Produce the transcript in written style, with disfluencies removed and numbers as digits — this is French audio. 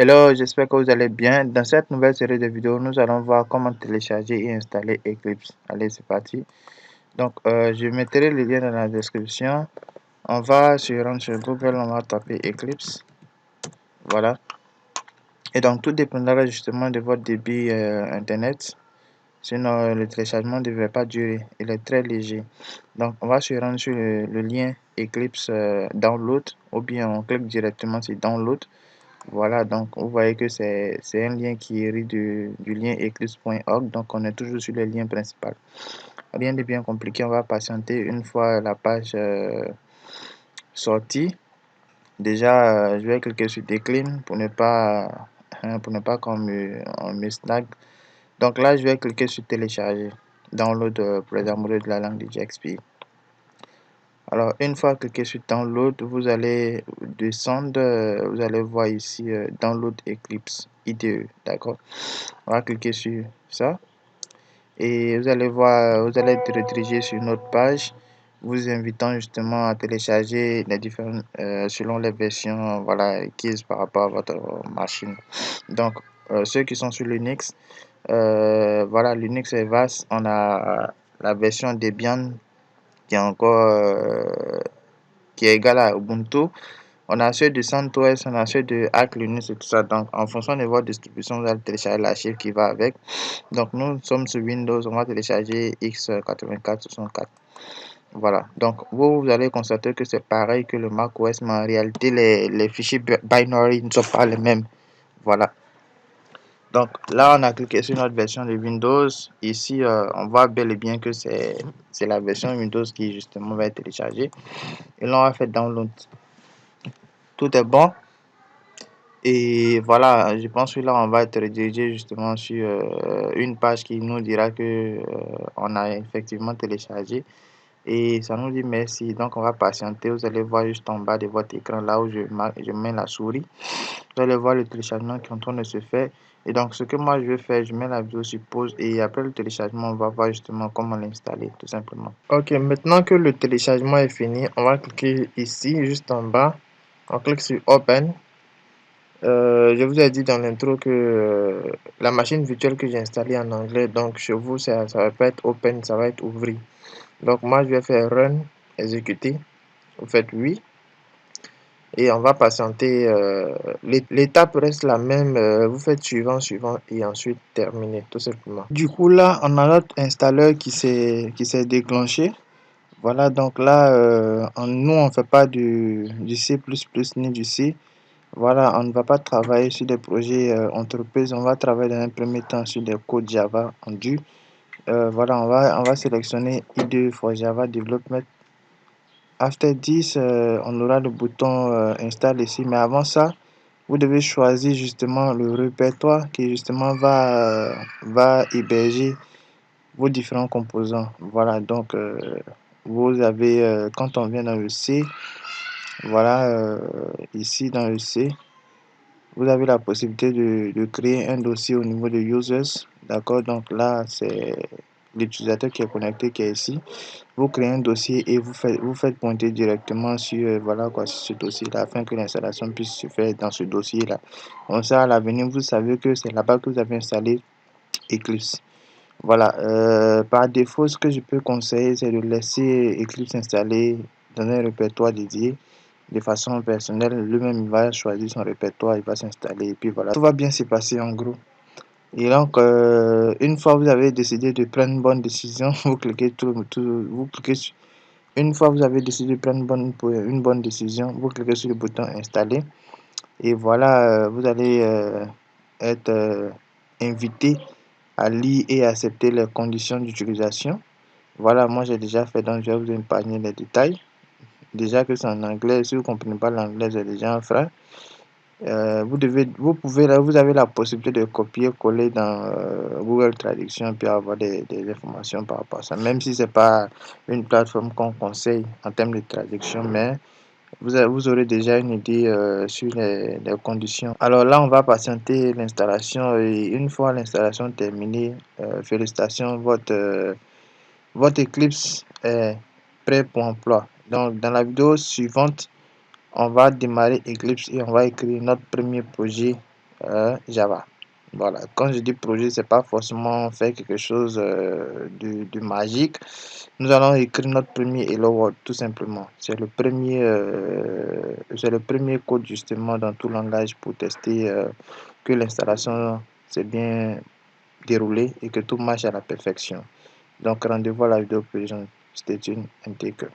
Hello, j'espère que vous allez bien. Dans cette nouvelle série de vidéos, nous allons voir comment télécharger et installer Eclipse. Allez, c'est parti. Donc, je mettrai le lien dans la description. On va se rendre sur Google, on va taper Eclipse. Voilà. Et donc, tout dépendra justement de votre débit Internet. Sinon, le téléchargement ne devrait pas durer. Il est très léger. Donc, on va se rendre sur le lien Eclipse Download ou bien on clique directement sur Download. Voilà, donc vous voyez que c'est un lien qui est du lien eclipse.org, donc on est toujours sur le lien principal. Rien de bien compliqué, on va patienter une fois la page sortie. Déjà, je vais cliquer sur Decline pour ne pas qu'on on me snag. Donc là, je vais cliquer sur télécharger, download pour les amoureux de la langue de JXP. Alors, une fois cliqué sur Download, vous allez descendre, vous allez voir ici Download Eclipse IDE, d'accord? On va cliquer sur ça et vous allez voir, vous allez être redirigé sur une autre page, vous invitant justement à télécharger les différentes, selon les versions, voilà, acquises par rapport à votre machine. Donc, ceux qui sont sur Linux, voilà, Linux est vaste, on a la version Debian qui est encore qui est égal à Ubuntu. On a ceux de CentOS, on a ceux de Arch Linux et tout ça. Donc, en fonction de votre distribution, vous allez télécharger l'archive qui va avec. Donc, nous sommes sur Windows, on va télécharger x8464. Voilà. Donc, vous allez constater que c'est pareil que le macOS, mais en réalité, les fichiers binary ne sont pas les mêmes. Voilà. Donc, là, on a cliqué sur notre version de Windows. Ici, on voit bel et bien que c'est la version Windows qui, justement, va être téléchargée. Et là, on va faire download. Tout est bon. Et voilà, je pense que là, on va être redirigé justement sur une page qui nous dira que on a effectivement téléchargé. Et ça nous dit merci. Donc, on va patienter. Vous allez voir juste en bas de votre écran, là où je mets la souris. Vous allez voir le téléchargement qui est en train de se faire. Et donc, ce que moi, je vais faire, je mets la vidéo sur pause. Et après le téléchargement, on va voir justement comment l'installer, tout simplement. Ok, maintenant que le téléchargement est fini, on va cliquer ici, juste en bas. On clique sur Open. Je vous ai dit dans l'intro que la machine virtuelle que j'ai installée en anglais, donc chez vous, ça va pas être open, ça va être ouvert. Donc moi, je vais faire run, exécuter. Vous faites oui. Et on va patienter. L'étape reste la même. Vous faites suivant, suivant et ensuite terminer, tout simplement. Du coup, là, on a notre installeur qui s'est déclenché. Voilà, donc là, nous, on ne fait pas du C++ ni du C. Voilà, on ne va pas travailler sur des projets entreprises, on va travailler dans un premier temps sur des codes Java en du. Voilà, on va sélectionner IDE for Java Development. After this, on aura le bouton install ici, mais avant ça, vous devez choisir justement le répertoire qui justement va héberger vos différents composants. Voilà, donc vous avez, quand on vient dans le C, voilà, ici dans le C, vous avez la possibilité de créer un dossier au niveau de users. D'accord, donc là, c'est l'utilisateur qui est connecté qui est ici. Vous créez un dossier et vous faites pointer directement sur, voilà quoi, sur ce dossier-là afin que l'installation puisse se faire dans ce dossier-là. Comme ça, à l'avenir, vous savez que c'est là-bas que vous avez installé Eclipse. Voilà, par défaut, ce que je peux conseiller, c'est de laisser Eclipse installé dans un répertoire dédié de façon personnelle. Lui-même, il va choisir son répertoire, il va s'installer et puis voilà. Tout va bien se passer en gros. Et donc, une fois que vous avez décidé de prendre une bonne décision, vous cliquez vous cliquez sur, une fois que vous avez décidé de prendre une bonne décision, vous cliquez sur le bouton installer et voilà, vous allez être invité à lire et accepter les conditions d'utilisation. Voilà, moi j'ai déjà fait, donc je vais vous épargner les détails. Déjà que c'est en anglais, si vous ne comprenez pas l'anglais, c'est déjà un frein. Vous avez la possibilité de copier-coller dans Google Traduction puis avoir des informations par rapport à ça. Même si c'est pas une plateforme qu'on conseille en termes de traduction, mais vous aurez déjà une idée sur les conditions. Alors là, on va patienter l'installation et une fois l'installation terminée, félicitations, votre Eclipse est prêt pour emploi. Donc, dans la vidéo suivante, on va démarrer Eclipse et on va écrire notre premier projet Java. Voilà, quand je dis projet, c'est pas forcément faire quelque chose de magique. Nous allons écrire notre premier Hello World, tout simplement. C'est le premier code justement dans tout langage pour tester que l'installation s'est bien déroulée et que tout marche à la perfection. Donc rendez-vous à la vidéo prochaine. C'était une NTK.